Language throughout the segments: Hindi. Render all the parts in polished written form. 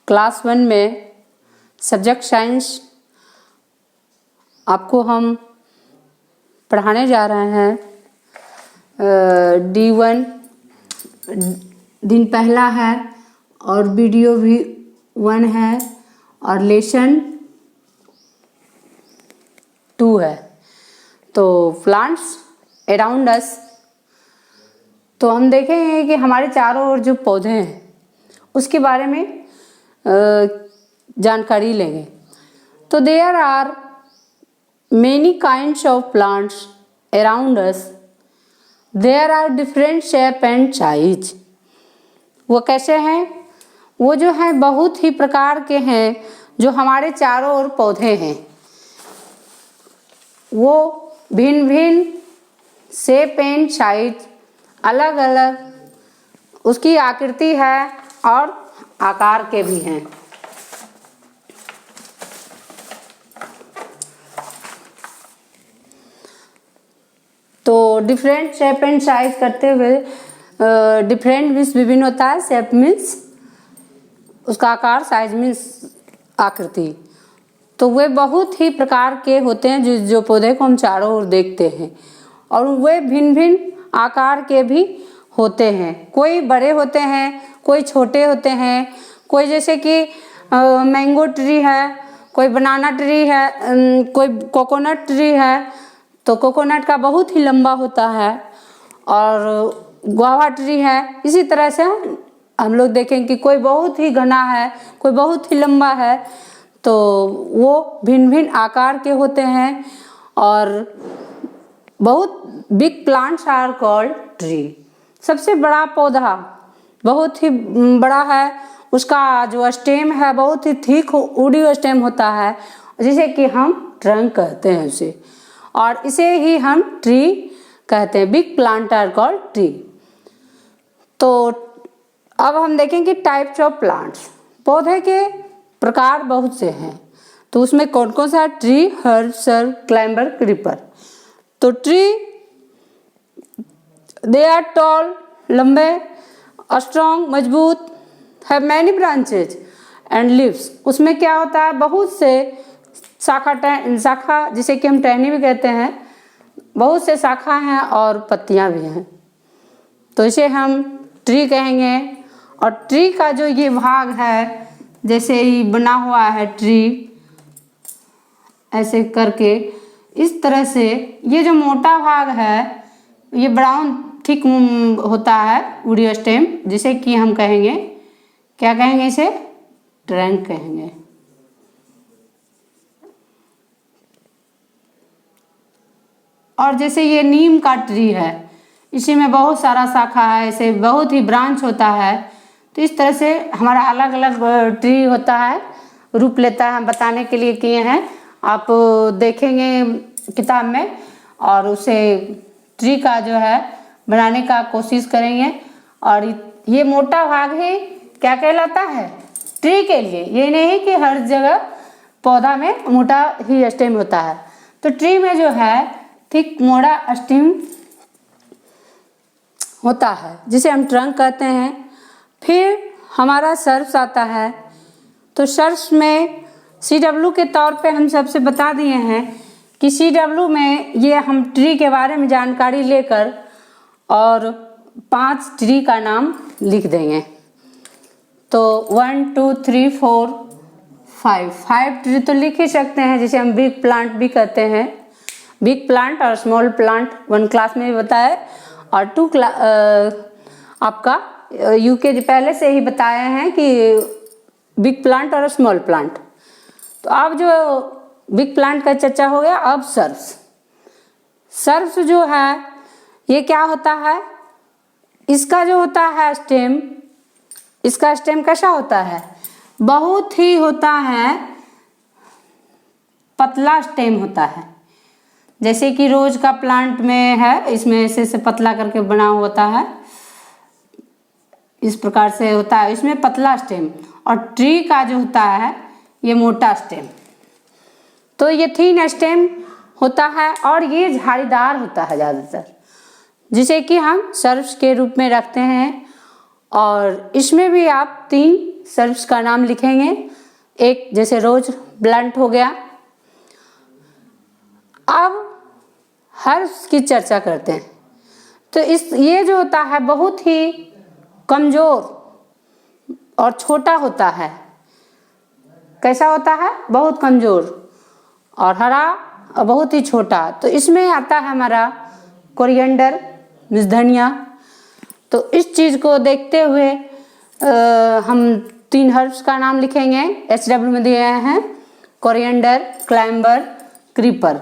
क्लास 1 में सब्जेक्ट साइंस आपको हम पढ़ाने जा रहे हैं। D1 दिन पहला है और वीडियो भी 1 है और लेसन 2 है। तो प्लांट्स अराउंड अस, तो हम देखेंगे कि हमारे चारों ओर जो पौधे हैं उसके बारे में जानकारी लेंगे। तो there are many kinds of plants around us, there are different shape and size. वो कैसे हैं? वो जो है बहुत ही प्रकार के हैं जो हमारे चारों ओर पौधे हैं। वो भिन्न भिन्न शेप एंड साइज, अलग अलग उसकी आकृति है और आकार के भी हैं। तो डिफरेंट शेप एंड साइज करते हुए, डिफरेंट मीन्स विभिन्न होता है, शेप मीन्स उसका आकार, साइज मीन्स आकृति। तो वे बहुत ही प्रकार के होते हैं जो पौधे को हम चारों ओर देखते हैं, और वे भिन्न भिन्न आकार के भी होते हैं। कोई बड़े होते हैं, कोई छोटे होते हैं, कोई जैसे कि मैंगो ट्री है, कोई बनाना ट्री है, कोई कोकोनट ट्री है। तो कोकोनट का बहुत ही लंबा होता है, और गुआवा ट्री है। इसी तरह से हम लोग देखें कि कोई बहुत ही घना है, कोई बहुत ही लंबा है। तो वो भिन्न भिन्न आकार के होते हैं। और बहुत big plants are called tree. सबसे बड़ा पौधा बहुत ही बड़ा है, उसका जो स्टेम है बहुत ही थिक वुडी स्टेम होता है, जिसे कि हम ट्रंक कहते हैं उसे, और इसे ही हम ट्री कहते हैं। Big plant are called tree. तो अब हम देखेंगे टाइप्स ऑफ प्लांट्स। पौधे के प्रकार बहुत से हैं, तो उसमें कौन कौन सा? Tree, herb, SERB, climber, creeper. तो ट्री दे आर टॉल, लंबे, स्ट्रॉन्ग, मजबूत, have many branches and leaves. उसमें क्या होता है? बहुत से शाखा जिसे कि हम टहनी भी कहते हैं, बहुत से शाखा हैं और पत्तियां भी हैं, तो इसे हम ट्री कहेंगे। और ट्री का जो ये भाग है, जैसे ही बना हुआ है ट्री ऐसे करके, इस तरह से ये जो मोटा भाग है ये ब्राउन थिक होता है वुडी स्टेम, जिसे कि हम कहेंगे, क्या कहेंगे? इसे ट्रंक कहेंगे। और जैसे ये नीम का ट्री है, इसी में बहुत सारा शाखा है, ऐसे बहुत ही ब्रांच होता है। तो इस तरह से हमारा अलग अलग ट्री होता है, रूप लेता है। हम बताने के लिए किए हैं, आप देखेंगे किताब में, और उसे ट्री का जो है बनाने का कोशिश करेंगे। और ये मोटा भाग ही क्या कहलाता है? ट्री के लिए। ये नहीं कि हर जगह पौधा में मोटा ही स्टेम होता है। तो ट्री में जो है थिक मोटा स्टेम होता है, जिसे हम ट्रंक कहते हैं। फिर हमारा सर्ब्स आता है। तो सर्ब्स में CW के तौर पे हम सबसे बता दिए हैं कि CW में ये हम ट्री के बारे में जानकारी लेकर और 5 ट्री का नाम लिख देंगे। तो 1 2 3 4 5 ट्री तो लिख ही सकते हैं, जिसे हम बिग प्लांट भी कहते हैं। बिग प्लांट और स्मॉल प्लांट 1 क्लास में भी बताया, और 2 आपका UKG पहले से ही बताए हैं कि बिग प्लांट और स्मॉल प्लांट। तो अब जो बिग प्लांट का चर्चा हो गया। अब सर्ब्स जो है ये क्या होता है? इसका जो होता है स्टेम, इसका स्टेम कैसा होता है? बहुत ही होता है पतला स्टेम होता है। जैसे कि रोज का प्लांट में है, इसमें ऐसे पतला करके बना होता है, इस प्रकार से होता है, इसमें पतला स्टेम। और ट्री का जो होता है ये मोटा स्टेम। तो ये थिन स्टेम होता है और ये झाड़ीदार होता है ज़्यादातर, जिसे कि हम सर्ब्स के रूप में रखते हैं। और इसमें भी आप 3 सर्व्स का नाम लिखेंगे। एक जैसे रोज प्लांट हो गया। अब हर्ब्स की चर्चा करते हैं। तो ये जो होता है बहुत ही कमजोर और छोटा होता है। कैसा होता है? बहुत कमजोर और हरा और बहुत ही छोटा। तो इसमें आता है हमारा कोरिएंडर, धनिया। तो इस चीज को देखते हुए हम 3 हर्ब्स का नाम लिखेंगे। HW में दिए हैं कोरिएंडर, क्लाइंबर, क्रीपर।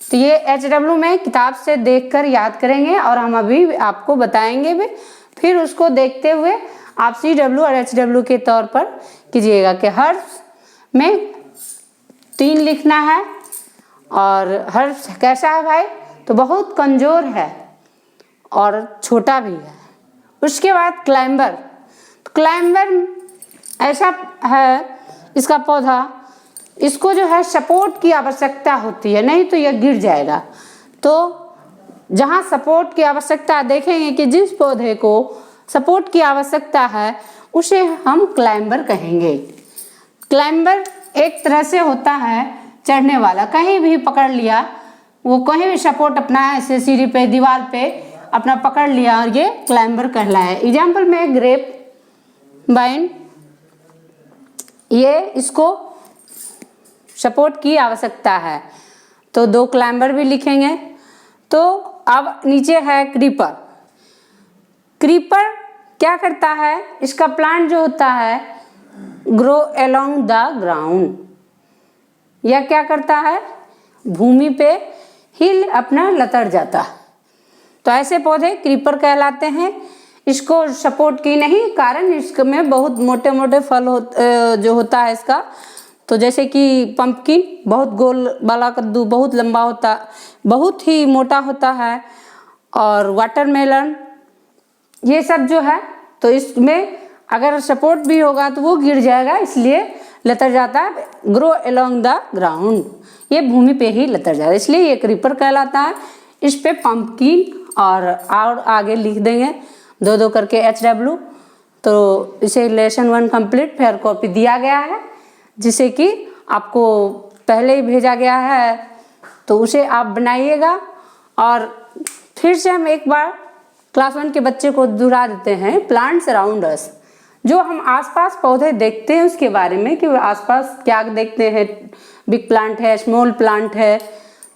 तो ये HW में किताब से देखकर याद करेंगे और हम अभी आपको बताएंगे भी। फिर उसको देखते हुए आप CW और HW के तौर पर कीजिएगा कि हर्ब्स में 3 लिखना है। और हर्ब्स कैसा है भाई? तो बहुत कमजोर है और छोटा भी है। उसके बाद क्लाइंबर। क्लाइंबर ऐसा है इसका पौधा, इसको जो है सपोर्ट की आवश्यकता होती है, नहीं तो यह गिर जाएगा। तो जहाँ सपोर्ट की आवश्यकता देखेंगे कि जिस पौधे को सपोर्ट की आवश्यकता है उसे हम क्लाइंबर कहेंगे। क्लाइंबर एक तरह से होता है चढ़ने वाला, कहीं भी पकड़ लिया, वो कहीं भी सपोर्ट अपना ऐसे सीढ़ी पे, दीवार पे अपना पकड़ लिया और ये क्लाइंबर कहलाया। एग्जाम्पल में ग्रेप वाइन, ये इसको सपोर्ट की आवश्यकता है तो 2 क्लाइंबर भी लिखेंगे। तो अब नीचे है क्रीपर। क्रीपर क्या करता है? इसका प्लांट जो होता है ग्रो अलोंग द ग्राउंड। यह क्या करता है? भूमि पे ही अपना लतड़ जाता है। तो ऐसे पौधे क्रीपर कहलाते हैं। इसको सपोर्ट की नहीं, कारण इसमें बहुत मोटे मोटे फल जो होता है इसका। तो जैसे कि पंपकिन, बहुत गोल वाला कद्दू, बहुत लंबा होता, बहुत ही मोटा होता है। और वाटरमेलन, ये सब जो है तो इसमें अगर सपोर्ट भी होगा तो वो गिर जाएगा, इसलिए लतर जाता है। ग्रो अलोंग द ग्राउंड, ये भूमि पे ही लतर जाता है, इसलिए ये क्रीपर कहलाता है। इस पे पंपकिन और आगे लिख देंगे 2-2 करके HW। तो इसे लेसन 1 कंप्लीट फेयर कॉपी दिया गया है, जिसे कि आपको पहले ही भेजा गया है, तो उसे आप बनाइएगा। और फिर से हम एक बार क्लास 1 के बच्चे को दोहरा देते हैं प्लांट्स अराउंड अस। जो हम आसपास पौधे देखते हैं उसके बारे में कि आसपास क्या देखते हैं। बिग प्लांट है, स्मॉल प्लांट है,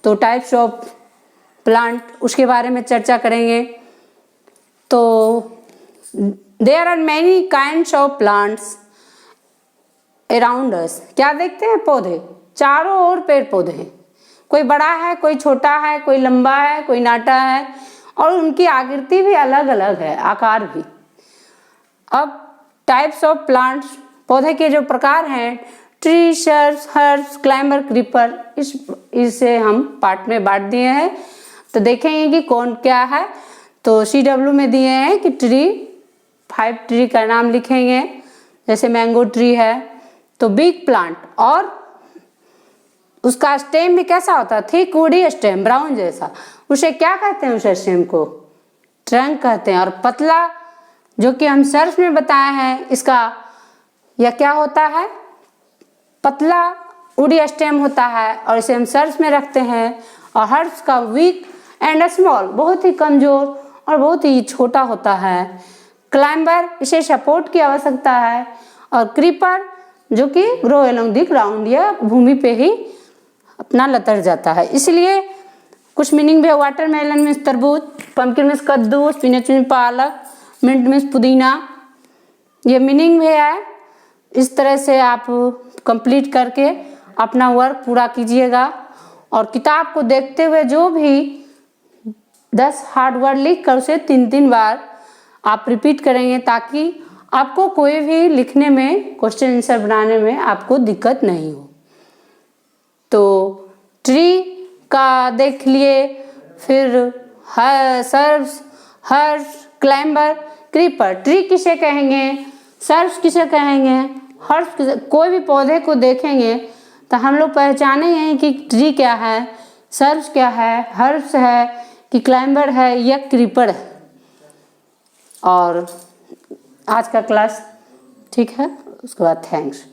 तो टाइप्स ऑफ प्लांट उसके बारे में चर्चा करेंगे। तो there are many kinds of plants around us. क्या देखते हैं? पौधे, चारों ओर पेड़ पौधे हैं। कोई बड़ा है, कोई छोटा है, कोई लंबा है, कोई नाटा है, और उनकी आकृति भी अलग अलग है, आकार भी। अब टाइप्स ऑफ प्लांट्स, पौधे के जो प्रकार हैं, tree, shrubs, herbs, climber, creeper, इसे हम पार्ट में बांट दिए हैं। तो देखेंगे कि कौन क्या है। तो CW में दिए हैं कि ट्री, 5 ट्री का नाम लिखेंगे। जैसे मैंगो ट्री है तो बिग प्लांट, और उसका स्टेम भी कैसा होता है? थिक वुडी स्टेम, ब्राउन जैसा। उसे क्या कहते हैं? उस स्टेम को ट्रंक कहते हैं। और पतला, जो कि हम सर्च में बताए हैं, इसका यह क्या होता है? पतला वुडी स्टेम होता है, और इसे हम सर्च में रखते हैं। और हर्ब्स का वीक एंड स्मॉल, बहुत ही कमजोर और बहुत ही छोटा होता है। क्लाइंबर, इसे सपोर्ट की आवश्यकता है। और क्रीपर, जो कि ग्रो अलोंग द ग्राउंड, यह भूमि पे ही अपना लतर जाता है। इसलिए कुछ मीनिंग भी है। वाटरमेलन में तरबूज, पंपकिन में कद्दू, स्पिनच में पालक, मिंट में पुदीना, ये मीनिंग भी है। इस तरह से आप कंप्लीट करके अपना वर्क पूरा कीजिएगा। और किताब को देखते हुए जो भी 10 हार्ड वर्ड लिख कर उसे 3-3 बार आप रिपीट करेंगे, ताकि आपको कोई भी लिखने में, क्वेश्चन आंसर बनाने में आपको दिक्कत नहीं हो। तो ट्री का देख लिए, फिर shrubs, herbs, climber, creeper. Tree किसे कहेंगे, सर्ब्स किसे कहेंगे, हर्ब्स किसे? कोई भी पौधे को देखेंगे तो हम लोग पहचानेंगे कि ट्री क्या है, सर्ब्स क्या है, हर्ब्स है कि क्लाइंबर है या क्रीपर है। और आज का क्लास ठीक है, उसके बाद थैंक्स।